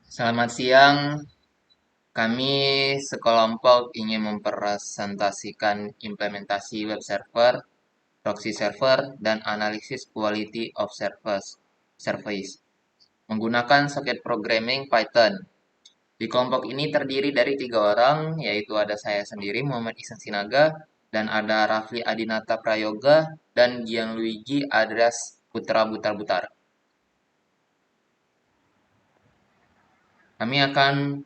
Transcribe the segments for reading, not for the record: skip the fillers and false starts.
Selamat siang, kami sekelompok ingin mempresentasikan implementasi web server, proxy server, dan analisis quality of service menggunakan soket programming Python. Di kelompok ini terdiri dari 3 orang, yaitu ada saya sendiri, Muhammad Ihsan Sinaga, dan ada Rafli Adinata Prayoga, dan Gianluigi Adras Putra Butar-Butar. Kami akan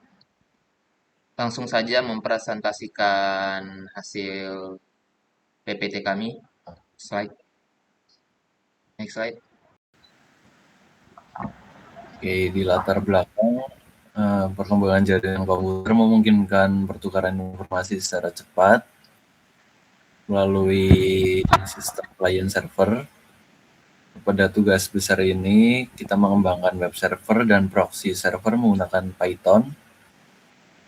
langsung saja mempresentasikan hasil PPT kami. Slide, next slide. Oke, di latar belakang perkembangan jaringan komputer memungkinkan pertukaran informasi secara cepat melalui sistem client server. Pada tugas besar ini, kita mengembangkan web server dan proxy server menggunakan Python,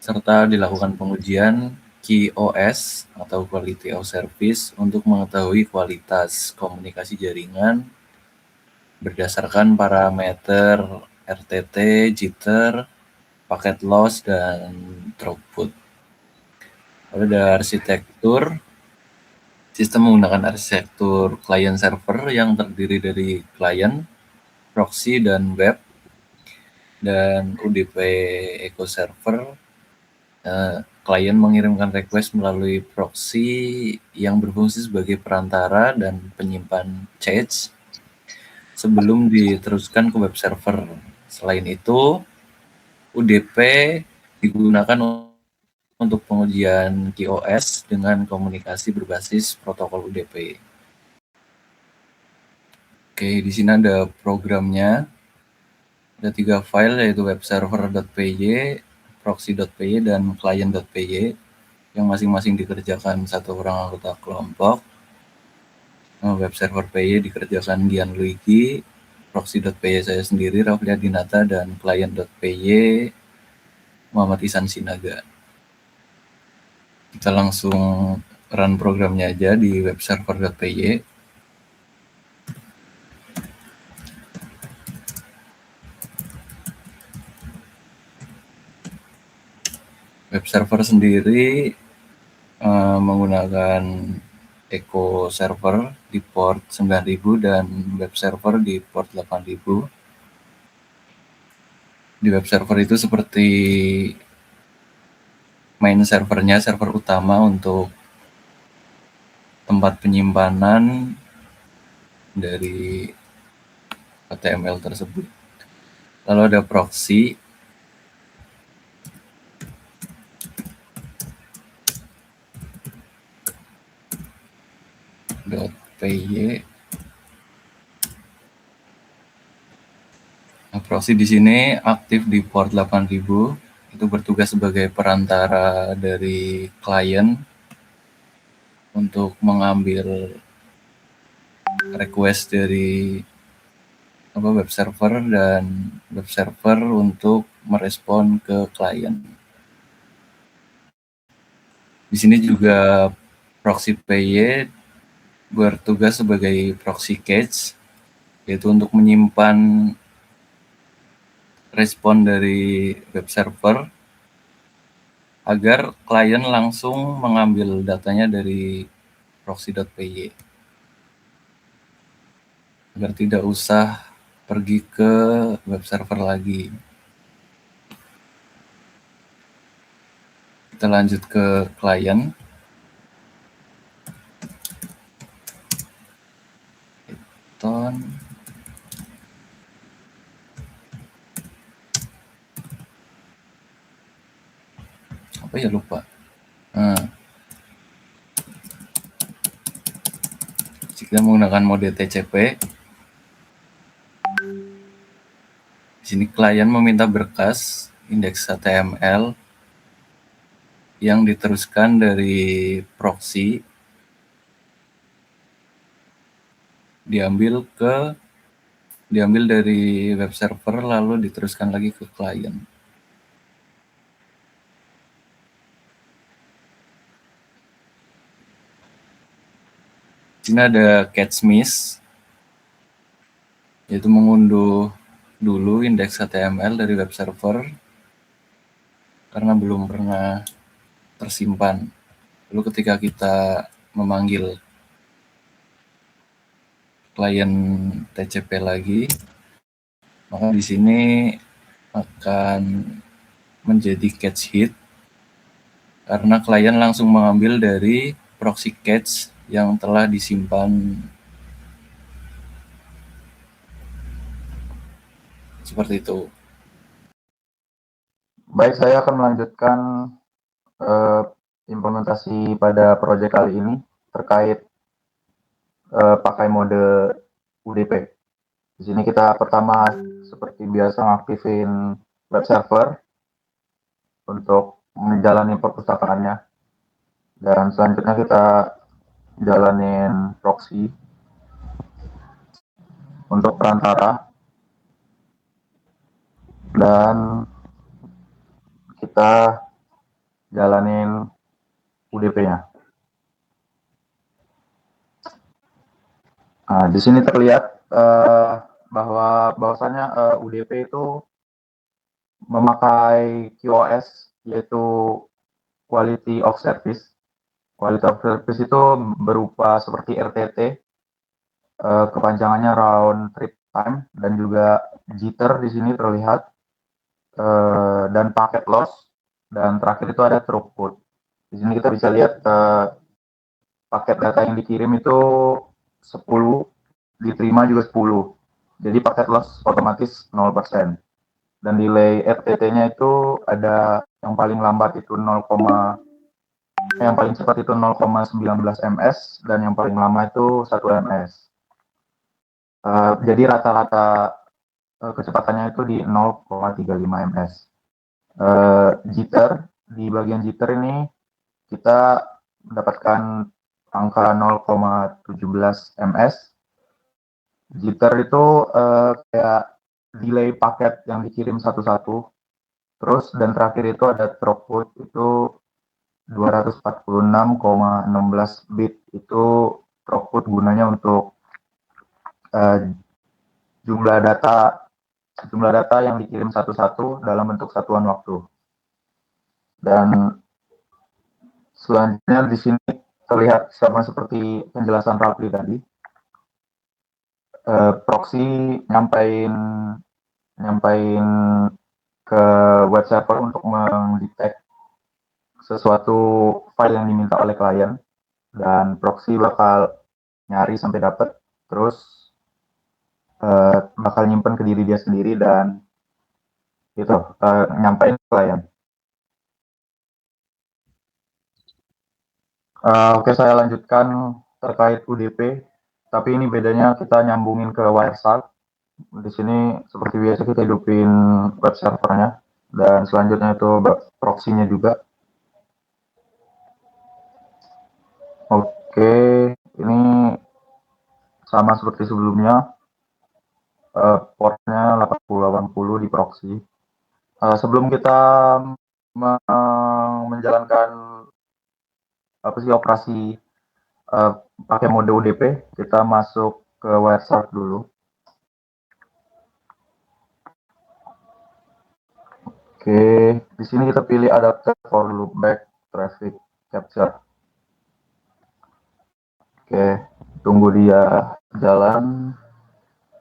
serta dilakukan pengujian QoS atau Quality of Service untuk mengetahui kualitas komunikasi jaringan berdasarkan parameter RTT, jitter, paket loss, dan throughput. Pada arsitektur, sistem menggunakan arsitektur client server yang terdiri dari client, proxy, dan web, dan UDP Echo Server. Klien mengirimkan request melalui proxy yang berfungsi sebagai perantara dan penyimpan cache sebelum diteruskan ke web server. Selain itu, UDP digunakan untuk pengujian QoS dengan komunikasi berbasis protokol UDP. Oke, di sini ada programnya. Ada 3 file, yaitu webserver.py, proxy.py, dan client.py, yang masing-masing dikerjakan satu orang anggota kelompok. Web server PY dikerjakan Gianluigi, proxy.py saya sendiri, Rafli Adinata, dan client.py Muhammad Ihsan Sinaga. Kita langsung run programnya aja di web server.py. Web server sendiri menggunakan Echo Server di port 9000 dan web server di port 8000. Di web server itu seperti main servernya, server utama untuk tempat penyimpanan dari HTML tersebut. Lalu ada proxy. .py. Nah, proxy di sini aktif di port 8000, itu bertugas sebagai perantara dari klien untuk mengambil request dari web server dan web server untuk merespon ke klien. Di sini juga proxy PY bertugas sebagai proxy cache, yaitu untuk menyimpan respon dari web server agar klien langsung mengambil datanya dari proxy.py, agar tidak usah pergi ke web server lagi. Kita lanjut ke klien. Python. Apa ya, lupa. Kita menggunakan mode TCP. Di sini klien meminta berkas indeks HTML yang diteruskan dari proxy diambil dari web server lalu diteruskan lagi ke klien. Di sini ada catch miss, yaitu mengunduh dulu indeks HTML dari web server karena belum pernah tersimpan. Lalu ketika kita memanggil klien TCP lagi, maka di sini akan menjadi cache hit karena klien langsung mengambil dari proxy cache yang telah disimpan seperti itu. Baik, saya akan melanjutkan implementasi pada proyek kali ini terkait pakai mode UDP. Di sini kita pertama seperti biasa ngaktifin web server untuk menjalani perpustakaannya, dan selanjutnya kita jalanin proxy untuk perantara, dan kita jalanin UDP-nya. Nah, di sini terlihat bahwasanya UDP itu memakai QoS, yaitu Quality of Service. Quality of Service itu berupa seperti RTT, kepanjangannya Round Trip Time, dan juga jitter di sini terlihat, dan packet loss, dan terakhir itu ada throughput. Di sini kita bisa lihat paket data yang dikirim itu 10, diterima juga 10. Jadi paket loss otomatis 0%. Dan delay RTT-nya itu ada yang paling lambat itu yang paling cepat itu 0,19 ms, dan yang paling lama itu 1 ms. Jadi rata-rata kecepatannya itu di 0,35 ms. Jitter, di bagian jitter ini kita mendapatkan angka 0,17 ms. Jitter itu kayak delay paket yang dikirim satu-satu. Terus dan terakhir itu ada throughput itu 246,16 bit. Itu throughput gunanya untuk jumlah data yang dikirim satu-satu dalam bentuk satuan waktu. Dan selanjutnya di sini terlihat sama seperti penjelasan Rafli tadi. Proxy nyampein ke web server untuk mendetect sesuatu file yang diminta oleh klien, dan proxy bakal nyari sampai dapat, terus bakal nyimpen ke diri dia sendiri, dan gitu nyampein ke klien. Oke, saya lanjutkan terkait UDP, tapi ini bedanya kita nyambungin ke Wireshark. Di sini seperti biasa kita hidupin web servernya, dan selanjutnya itu proxy-nya juga. Oke, ini sama seperti sebelumnya, portnya 8080 di proxy. Sebelum kita menjalankan operasi pakai mode UDP, kita masuk ke Wireshark dulu. Oke, di sini kita pilih adapter for loopback traffic capture. Oke, tunggu dia jalan.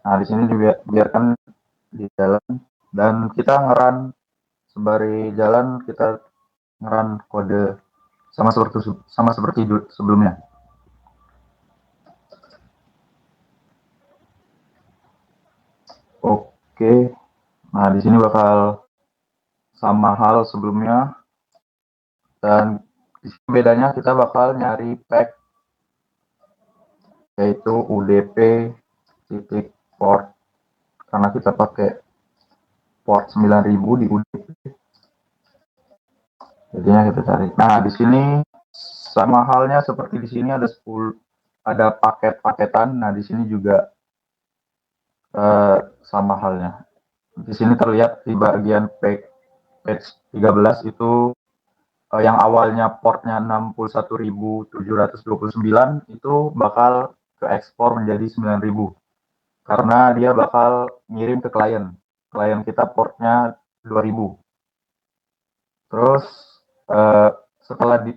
Nah, di sini biarkan di jalan, dan kita ngeran sembari jalan, kita ngeran kode sama seperti sebelumnya. Oke, nah di sini bakal sama hal sebelumnya, dan di sini bedanya kita bakal nyari pack, yaitu UDP titik port, karena kita pakai port 9000 di UDP, jadinya kita cari. Nah, di sini sama halnya seperti di sini ada 10, ada paket-paketan. Nah, di sini juga sama halnya. Di sini terlihat di bagian page 13 itu yang awalnya portnya 61.729 itu bakal ke ekspor menjadi 9.000 karena dia bakal ngirim ke klien. klien kita portnya 2000. Terus eh, setelah di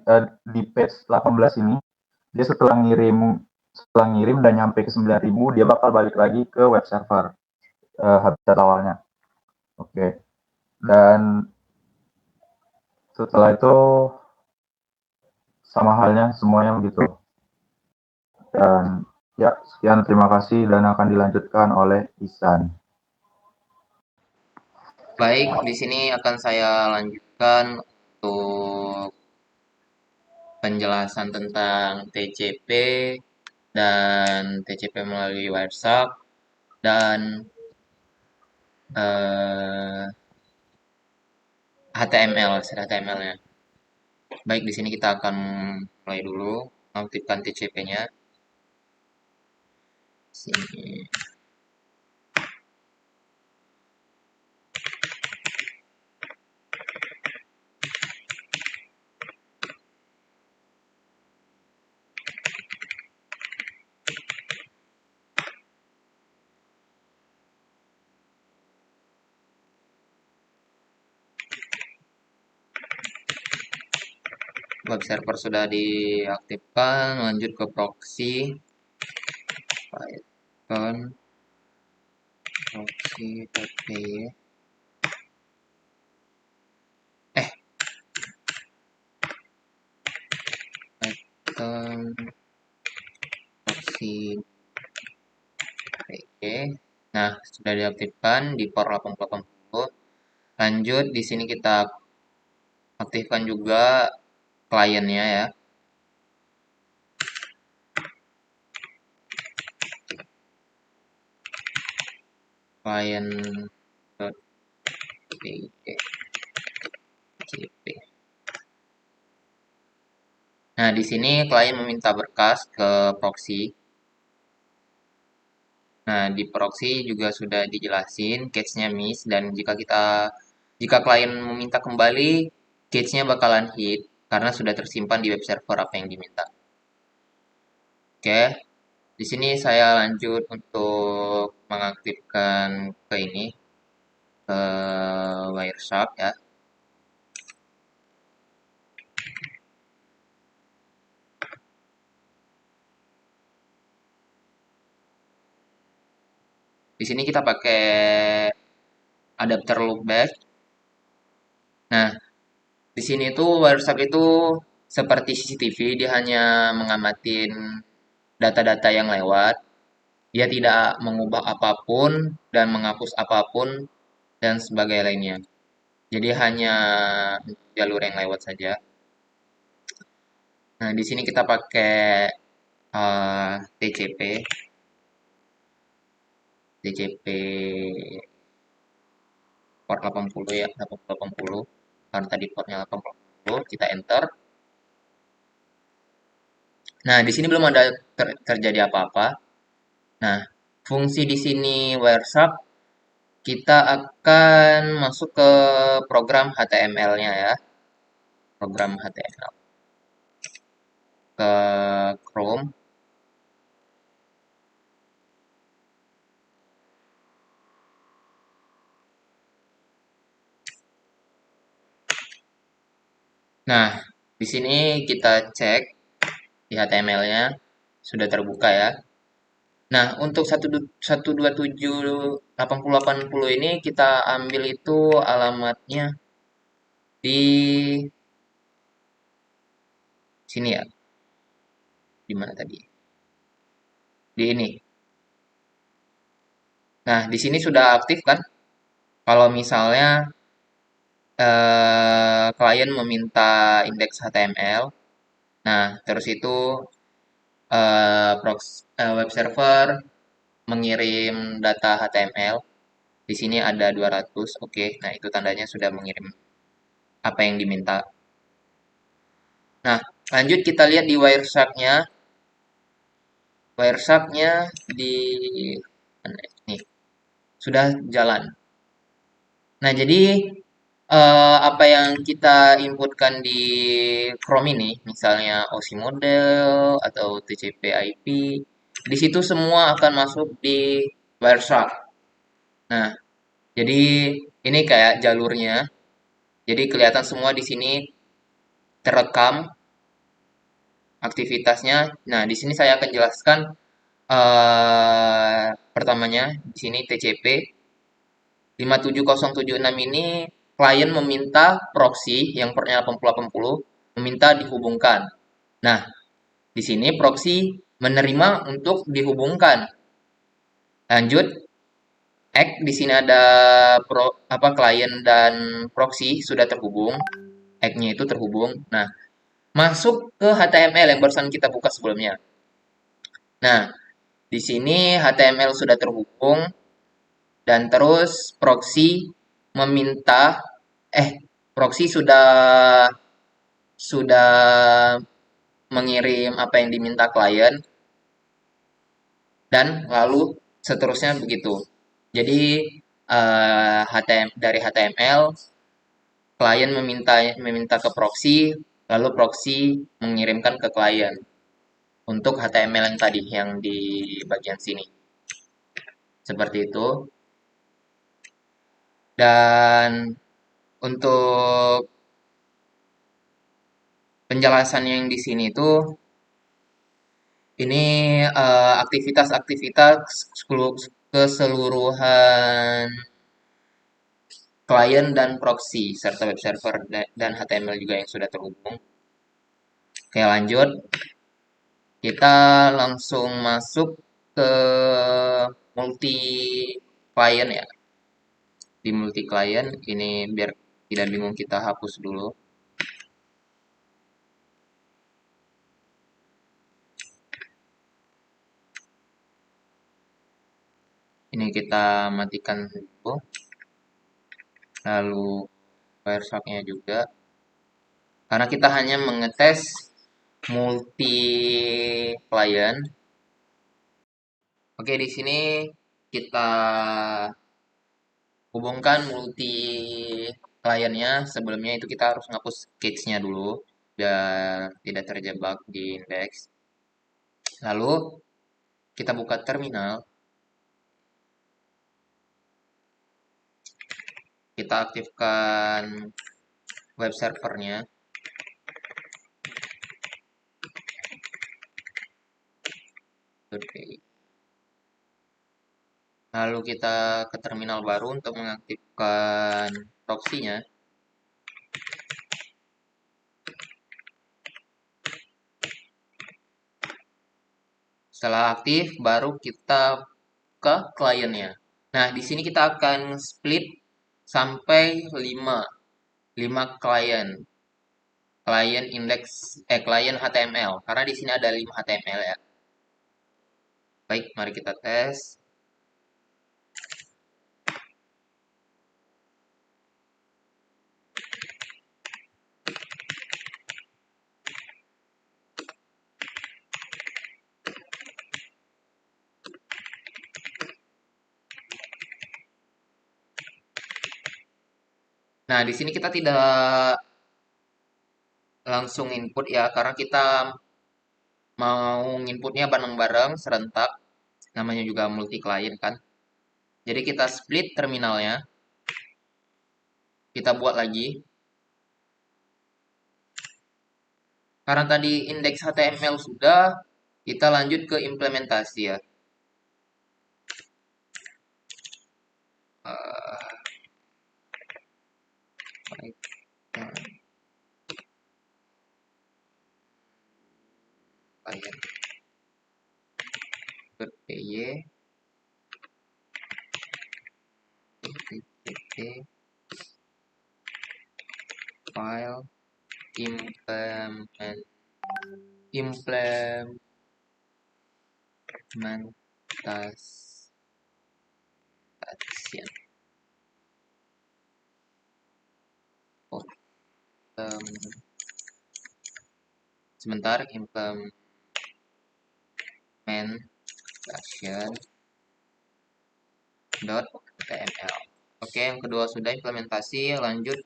page 18 ini, dia setelah ngirim dan nyampe ke 9000, dia bakal balik lagi ke web server habitat awalnya. Oke. Dan setelah itu sama halnya semuanya begitu. Dan ya, sekian, terima kasih dan akan dilanjutkan oleh Ihsan. Baik, di sini akan saya lanjutkan untuk penjelasan tentang TCP dan TCP melalui WireShark dan HTML, set HTML-nya. Baik, di sini kita akan mulai dulu mengaktifkan TCP-nya. Sini. Web server sudah diaktifkan, lanjut ke proxy. Python proxy.py. Python proxy. Oke. Nah, sudah diaktifkan di port 8080. Lanjut, di sini kita aktifkan juga kliennya ya. Client.py. Nah, di sini klien meminta berkas ke proxy. Nah, di proxy juga sudah dijelasin case-nya miss dan jika klien meminta kembali, case-nya bakalan hit karena sudah tersimpan di web server apa yang diminta. Oke. Di sini saya lanjut untuk mengaktifkan ke ini ke Wireshark ya. Di sini kita pakai adapter loopback. Nah, di sini tuh Wireshark itu seperti CCTV, dia hanya mengamatin data-data yang lewat. Dia tidak mengubah apapun dan menghapus apapun dan sebagainya lainnya. Jadi hanya jalur yang lewat saja. Nah, di sini kita pakai TCP, TCP port 80 ya, 8080. Karena tadi portnya 8080, kita enter. Nah, di sini belum ada terjadi apa-apa. Nah, fungsi di sini Wireshark kita akan masuk ke program HTML-nya ya. Program HTML. Ke Chrome. Nah, di sini kita cek di HTML-nya sudah terbuka ya. Nah, untuk 127.8080 ini kita ambil itu alamatnya di sini ya. Di mana tadi? Di ini. Nah, di sini sudah aktif kan? Kalau misalnya klien meminta indeks HTML, nah terus itu web server mengirim data HTML. Di sini ada 200, oke. Nah, itu tandanya sudah mengirim apa yang diminta. Nah, lanjut kita lihat di Wireshark-nya. Wireshark-nya di nih sudah jalan. Nah, jadi apa yang kita inputkan di Chrome ini, misalnya OSI model atau TCP IP, di situ semua akan masuk di Wireshark. Nah, Jadi ini kayak jalurnya. Jadi kelihatan semua di sini terekam aktivitasnya. Nah, di sini saya akan jelaskan pertamanya di sini TCP 57076 ini klien meminta proxy yang portnya 8080 meminta dihubungkan. Nah, di sini proxy menerima untuk dihubungkan. Lanjut, di sini ada klien dan proxy sudah terhubung. Nya itu terhubung. Nah, masuk ke HTML yang barusan kita buka sebelumnya. Nah, di sini HTML sudah terhubung dan terus meminta proxy sudah mengirim apa yang diminta klien dan lalu seterusnya begitu. Jadi dari HTML klien meminta ke proxy, lalu proxy mengirimkan ke klien untuk HTML yang tadi yang di bagian sini. Seperti itu. Dan untuk penjelasan yang di sini itu ini aktivitas-aktivitas keseluruhan klien dan proxy serta web server dan HTML juga yang sudah terhubung. Oke, lanjut. Kita langsung masuk ke multi client ya. Di multi client ini biar tidak bingung kita hapus dulu. Ini kita matikan dulu. Lalu Wireshark-nya juga. Karena kita hanya mengetes multi client. Oke, di sini kita hubungkan multi kliennya. Sebelumnya itu kita harus ngapus cache-nya dulu biar tidak terjebak di index. Lalu kita buka terminal. Kita aktifkan web servernya. Lalu kita ke terminal baru untuk mengaktifkan proxy-nya. Setelah aktif, baru kita ke kliennya. Nah, di sini kita akan split sampai 5 klien. Klien HTML. Karena di sini ada 5 HTML ya. Baik, mari kita tes. Nah, di sini kita tidak langsung input ya, karena kita mau inputnya bareng-bareng serentak. Namanya juga multi client kan. Jadi kita split terminalnya. Kita buat lagi. Karena tadi indeks HTML sudah, kita lanjut ke implementasi ya. Client.py file implementation sebentar implementation.html. Oke, yang kedua sudah implementasi, lanjut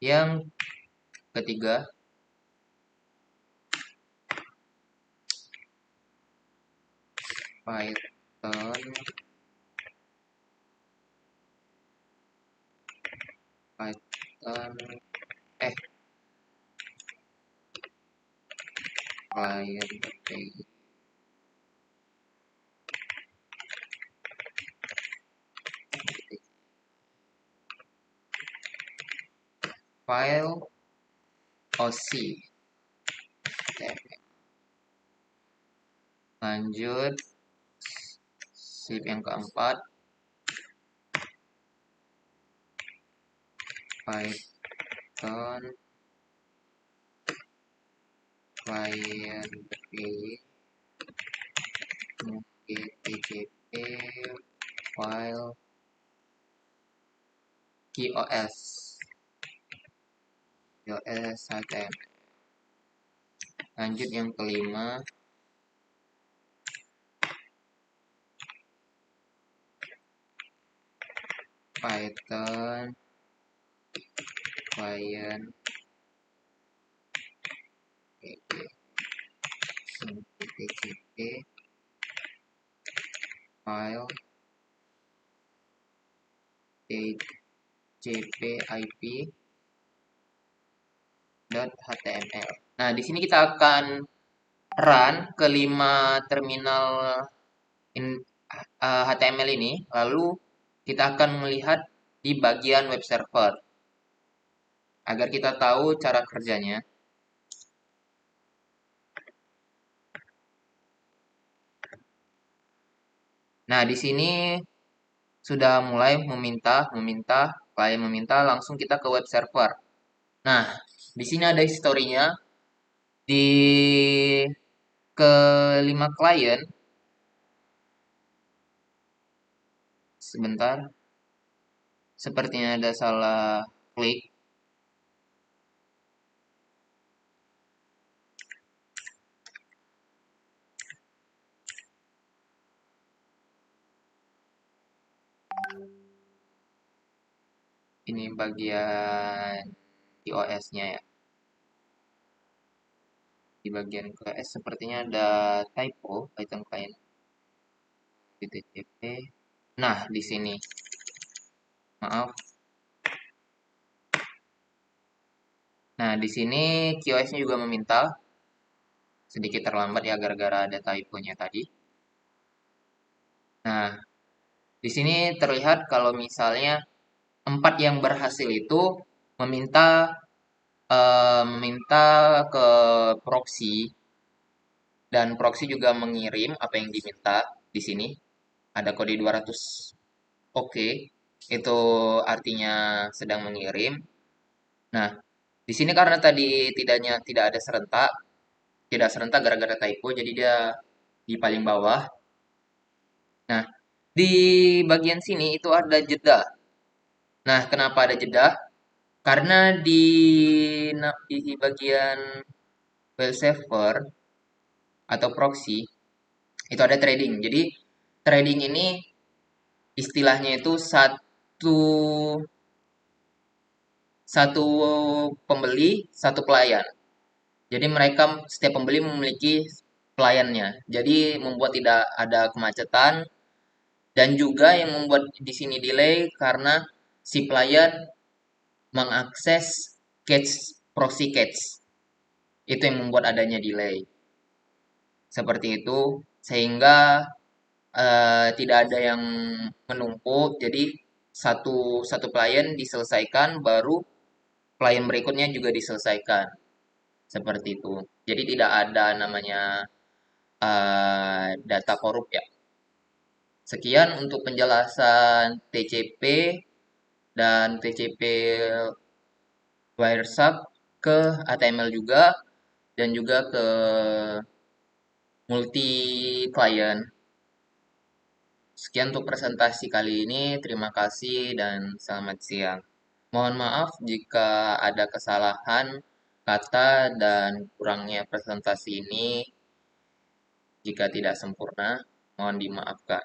yang ketiga. Python Python client.py. File OC. Lanjut sip yang keempat, Python client.py tcp file QoS HTML. Lanjut yang kelima, Python client tcp file tcp/ip.html. Nah, di sini kita akan run ke 5 terminal HTML ini, lalu kita akan melihat di bagian web server agar kita tahu cara kerjanya. Nah, di sini sudah mulai klien meminta, langsung kita ke web server. Nah, di sini ada historinya. Di kelima klien, sebentar, sepertinya ada salah klik. Ini bagian QoS-nya ya. Di bagian QoS sepertinya ada typo Python client tcp. Nah, di sini. Maaf. Nah, di sini QoS-nya juga meminta. Sedikit terlambat ya gara-gara ada typo-nya tadi. Nah, di sini terlihat kalau misalnya 4 yang berhasil itu meminta ke proxy, dan proxy juga mengirim apa yang diminta. Di sini ada kode 200 oke, itu artinya sedang mengirim. Nah, di sini karena tadi tidak ada tidak serentak gara-gara typo, jadi dia di paling bawah. Nah, di bagian sini itu ada jeda. Nah, kenapa ada jeda? Karena di bagian file server atau proxy itu ada trading. Jadi trading ini istilahnya itu satu pembeli, satu pelayan. Jadi mereka setiap pembeli memiliki pelayannya. Jadi membuat tidak ada kemacetan, dan juga yang membuat di sini delay karena si pelayan mengakses proxy cache. Itu yang membuat adanya delay. Seperti itu, sehingga tidak ada yang menumpuk. Jadi satu pelayan diselesaikan, baru pelayan berikutnya juga diselesaikan. Seperti itu. Jadi tidak ada namanya data korup ya. Sekian untuk penjelasan TCP dan TCP wiresub ke HTML juga, dan juga ke multi client. Sekian untuk presentasi kali ini. Terima kasih dan selamat siang. Mohon maaf jika ada kesalahan kata dan kurangnya presentasi ini. Jika tidak sempurna, mohon dimaafkan.